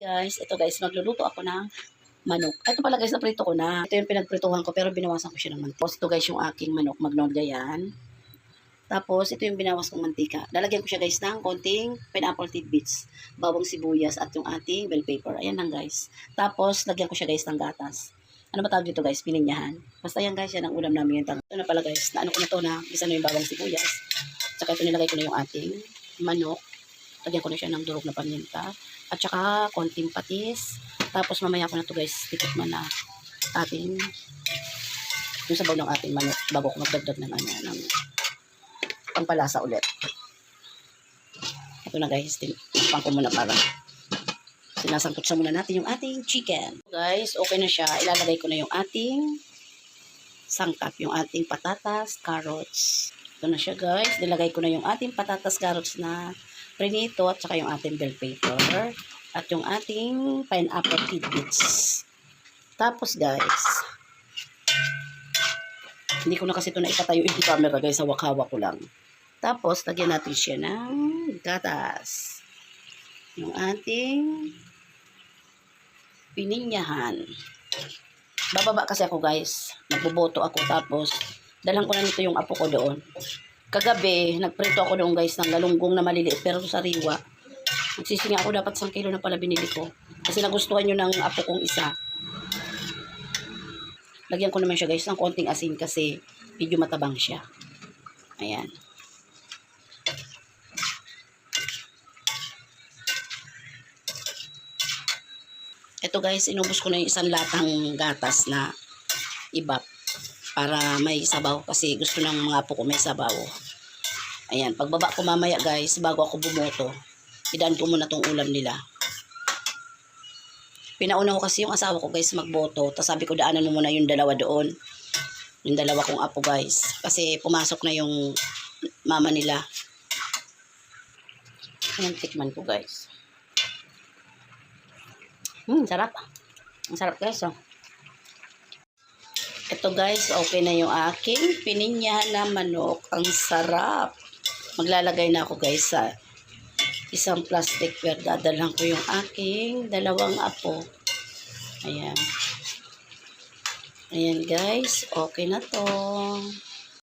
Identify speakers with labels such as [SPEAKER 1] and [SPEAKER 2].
[SPEAKER 1] Guys, ito guys, magluluto ako ng manok. Ito pala guys, naprito ko na. Ito yung pinagprituhan ko pero binawasan ko siya ng mantika. Tapos ito guys, yung aking manok, Magnolia yan. Tapos ito yung binawas kong mantika. Lalagyan ko siya guys ng konting pineapple tidbits, bawang sibuyas at yung ating bell pepper. Ayan lang guys. Tapos lagyan ko siya guys ng gatas. Ano ba tawag dito guys? Pininyahan. Basta yan guys, yan ang ulam namin yung Ito na pala guys, na ano ko na to na isa na yung bawang sibuyas. Tsaka ito nilagay ko na yung ating manok. Lagyan ko na siya ng durog na paminta. At saka konting patis. Tapos mamaya ko na to guys, titikman na ating yung sabaw ng ating manok bago ko magdagdag ng ano, ng pampalasa ulit. Ito na guys, tikpan ko muna para sinasangkot sa muna natin yung ating chicken. Guys, okay na siya. Ilalagay ko na yung ating sangkap, yung ating patatas, carrots. Ito na siya guys. Nilagay ko na yung ating patatas, carrots na prinito at saka yung ating bell pepper at yung ating pineapple tidbits. Tapos guys, hindi ko na kasi ito na ipatayo yung camera guys, hawak-hawak ko lang. Tapos lagyan natin siya ng gatas, yung ating pininyahan. Bababa kasi ako guys, nagboboto ako, tapos dalhan ko na nito yung apo ko doon. Kagabi, nagprito ako doon guys ng galunggong na maliliit pero sariwa. Nagsisinga ako, dapat 1 kilo na pala binili ko. Kasi nagustuhan nyo ng apo kong isa. Lagyan ko naman siya guys ng konting asin kasi medyo matabang siya. Ayan. Ito guys, inubos ko na yung isang latang gatas na ibap. Para may sabaw kasi gusto ng mga apo ko may sabaw. Ayan, pagbaba ko mamaya guys, bago ako bumoto, idaan ko muna tong ulam nila. Pinauna ko kasi yung asawa ko guys magboto, tapos sabi ko daanan mo muna yung dalawa doon. Yung dalawa kong apo guys, kasi pumasok na yung mama nila. Ayan, tikman ko guys. Sarap. Ang sarap guys oh. Ito guys, okay na yung aking pininyahan na manok. Ang sarap. Maglalagay na ako guys sa isang plastic ware. Dadalhan ko yung aking 2 apo. Ayan. Ayan guys, okay na to.